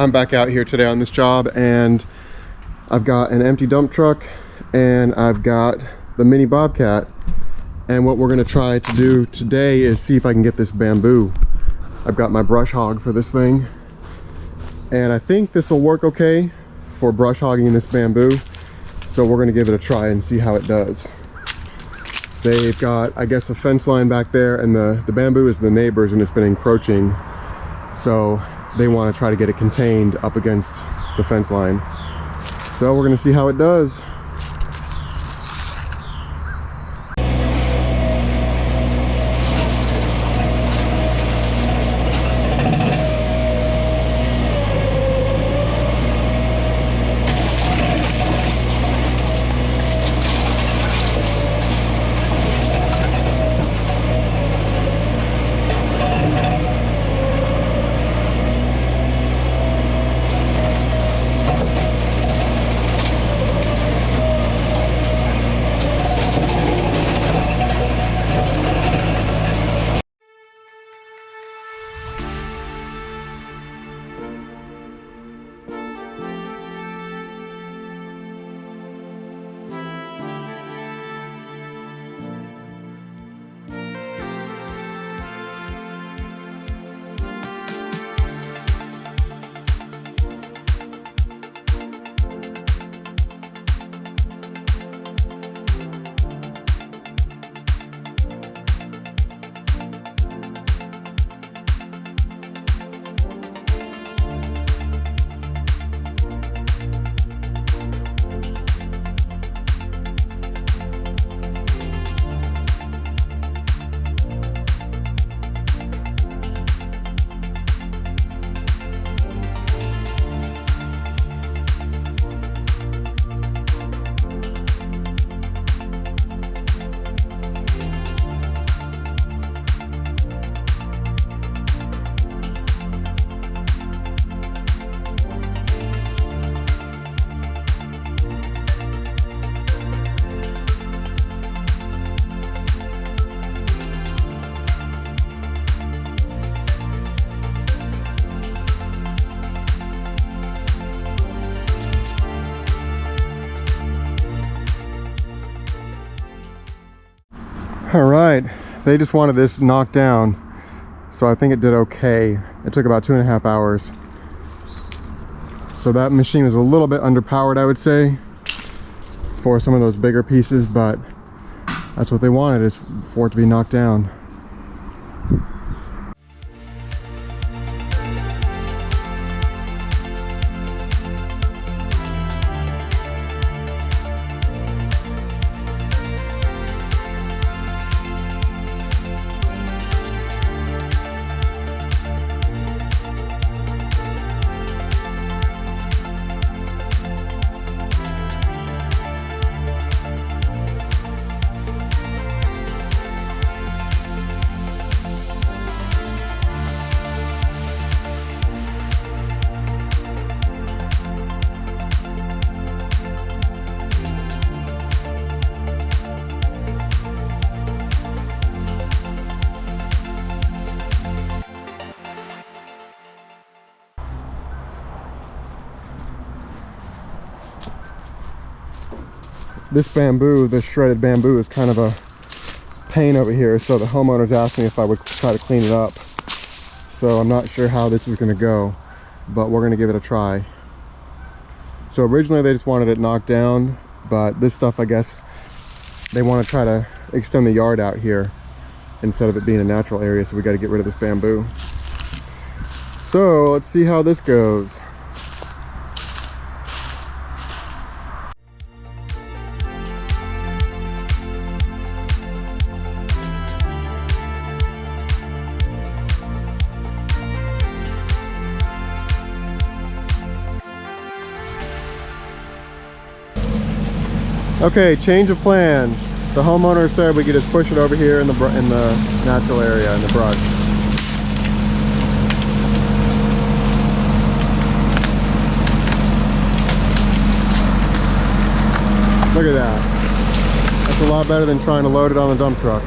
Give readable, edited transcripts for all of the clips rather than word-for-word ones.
I'm back out here today on this job, and I've got an empty dump truck and I've got the mini Bobcat. And what we're going to try to do today is see if I can get this bamboo. I've got my brush hog for this thing, and I think this will work okay for brush hogging this bamboo. So we're going to give it a try and see how it does. They've got, I guess, a fence line back there, and the bamboo is the neighbors and it's been encroaching. So they want to try to get it contained up against the fence line. So we're going to see how it does. All right, they just wanted this knocked down, so I think it did okay. It took about 2.5 hours. So that machine was a little bit underpowered, I would say, for some of those bigger pieces, but that's what they wanted, is for it to be knocked down. This bamboo, this shredded bamboo, is kind of a pain over here, so the homeowner's asked me if I would try to clean it up. So I'm not sure how this is going to go, but we're going to give it a try. So originally they just wanted it knocked down, but this stuff, I guess, they want to try to extend the yard out here instead of it being a natural area, so we got to get rid of this bamboo. So let's see how this goes. Okay, change of plans. The homeowner said we could just push it over here in the natural area, in the brush. Look at that. That's a lot better than trying to load it on the dump truck.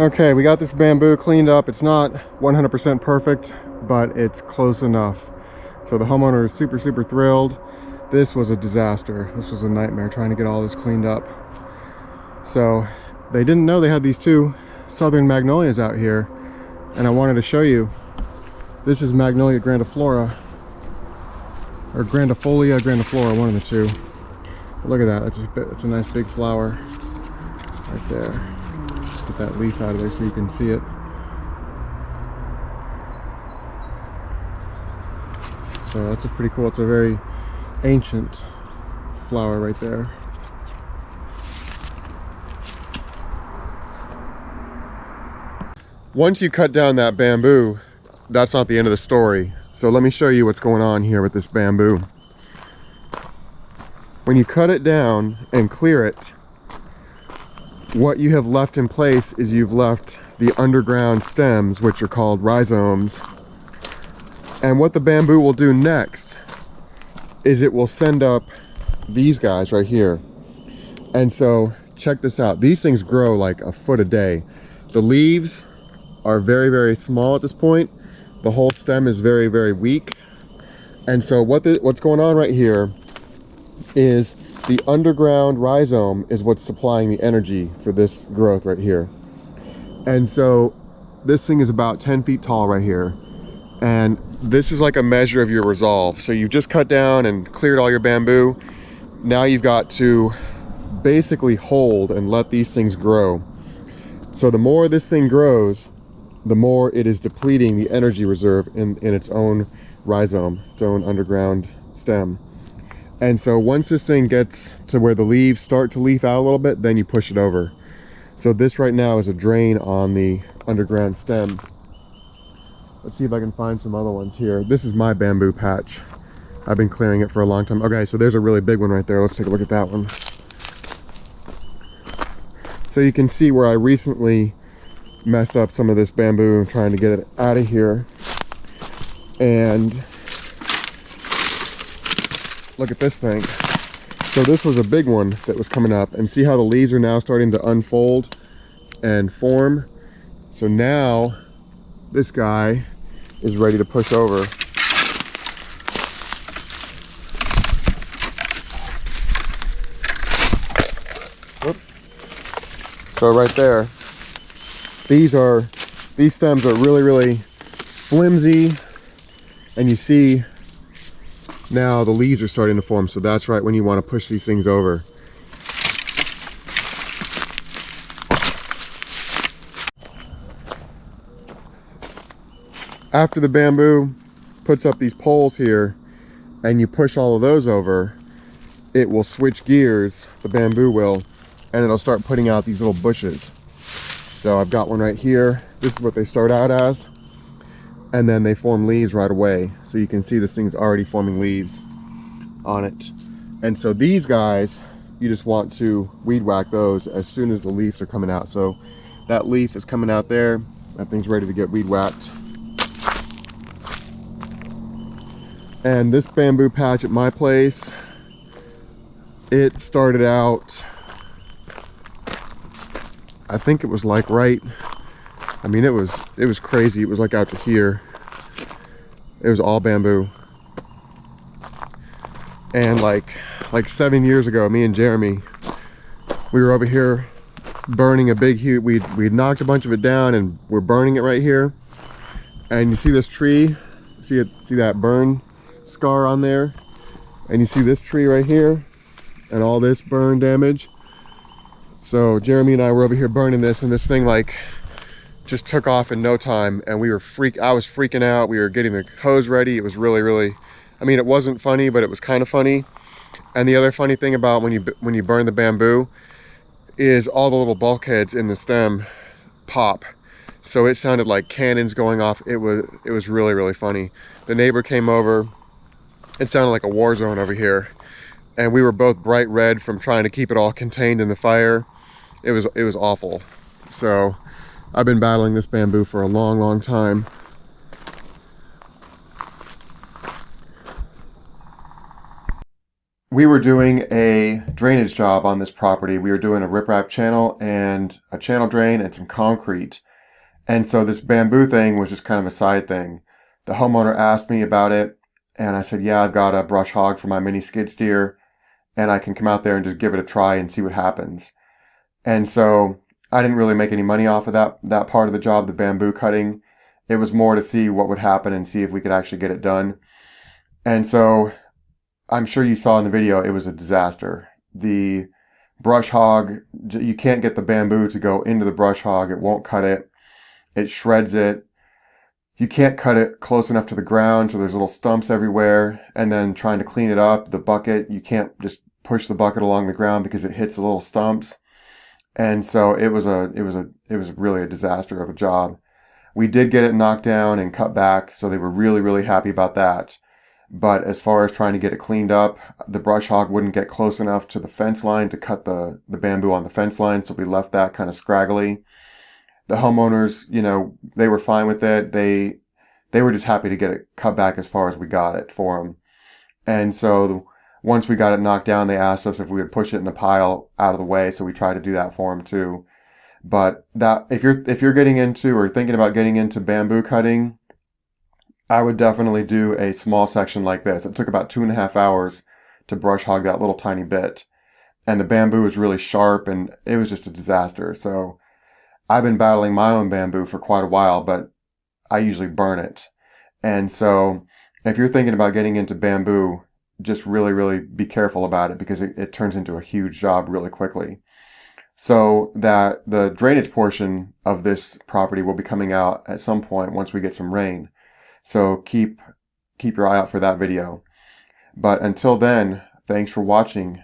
Okay, we got this bamboo cleaned up. It's not 100% perfect, but it's close enough. So the homeowner is super, super thrilled. This was a disaster. This was a nightmare trying to get all this cleaned up. So they didn't know they had these two southern magnolias out here, and I wanted to show you. This is Magnolia grandiflora, or grandiflora, one of the two. Look at that, it's a nice big flower right there. Just get that leaf out of there so you can see it. So that's a pretty cool, it's a very ancient flower right there. Once you cut down that bamboo, that's not the end of the story. So let me show you what's going on here with this bamboo. When you cut it down and clear it, what you have left in place is you've left the underground stems, which are called rhizomes. And what the bamboo will do next is it will send up these guys right here. And so check this out. These things grow like a foot a day. The leaves are very, very small at this point. The whole stem is very, very weak. And so what's going on right here is the underground rhizome is what's supplying the energy for this growth right here. And so this thing is about 10 feet tall right here. And this is like a measure of your resolve. So you've just cut down and cleared all your bamboo. Now you've got to basically hold and let these things grow. So the more this thing grows, the more it is depleting the energy reserve in its own rhizome, its own underground stem. And so once this thing gets to where the leaves start to leaf out a little bit, then you push it over. So this right now is a drain on the underground stem. Let's see if I can find some other ones here. This is my bamboo patch. I've been clearing it for a long time. Okay, so there's a really big one right there. Let's take a look at that one. So you can see where I recently messed up some of this bamboo, trying to get it out of here. And look at this thing. So this was a big one that was coming up, and see how the leaves are now starting to unfold and form. So now this guy is ready to push over. Whoop. So right there, these stems are really, really flimsy, and you see now the leaves are starting to form. So that's right when you want to push these things over. After the bamboo puts up these poles here and you push all of those over, it will switch gears, the bamboo will, and it'll start putting out these little bushes. So I've got one right here. This is what they start out as, and then they form leaves right away. So you can see this thing's already forming leaves on it. And so these guys, you just want to weed whack those as soon as the leaves are coming out. So that leaf is coming out there, that thing's ready to get weed whacked. And this bamboo patch at my place, it started out, I think it was like right, I mean it was crazy. It was like out to here. It was all bamboo. And like 7 years ago, me and Jeremy, we were over here burning a big huge, we'd knocked a bunch of it down and we're burning it right here. And you see this tree, see that burn scar on there? And you see this tree right here and all this burn damage. So Jeremy and I were over here burning this, and this thing like just took off in no time, and I was freaking out. We were getting the hose ready. It was really, really, I mean, it wasn't funny, but it was kind of funny. And the other funny thing about when you burn the bamboo is all the little bulkheads in the stem pop. So it sounded like cannons going off. It was really, really funny. The neighbor came over. It sounded like a war zone over here. And we were both bright red from trying to keep it all contained in the fire. It was awful. So I've been battling this bamboo for a long, long time. we were doing a drainage job on this property. We were doing a riprap channel and a channel drain and some concrete. And so this bamboo thing was just kind of a side thing. The homeowner asked me about it, and I said, yeah, I've got a brush hog for my mini skid steer, and I can come out there and just give it a try and see what happens. And so I didn't really make any money off of that part of the job, the bamboo cutting. It was more to see what would happen and see if we could actually get it done. And so I'm sure you saw in the video, it was a disaster. The brush hog, you can't get the bamboo to go into the brush hog. It won't cut it. It shreds it. You can't cut it close enough to the ground, so there's little stumps everywhere. And then trying to clean it up, the bucket, you can't just push the bucket along the ground because it hits the little stumps. And so it was really a disaster of a job. We did get it knocked down and cut back, so they were really, really happy about that. But as far as trying to get it cleaned up, the brush hog wouldn't get close enough to the fence line to cut the bamboo on the fence line, so we left that kind of scraggly. The homeowners, they were fine with it. They were just happy to get it cut back as far as we got it for them. And so once we got it knocked down, they asked us if we would push it in a pile out of the way, so we tried to do that for them too. But that if you're getting into or thinking about getting into bamboo cutting, I would definitely do a small section like this. It took about 2.5 hours to brush hog that little tiny bit. And the bamboo was really sharp and it was just a disaster. So I've been battling my own bamboo for quite a while, but I usually burn it. And so if you're thinking about getting into bamboo, just really, really be careful about it because it turns into a huge job really quickly. So that the drainage portion of this property will be coming out at some point once we get some rain. So keep your eye out for that video. But until then, thanks for watching.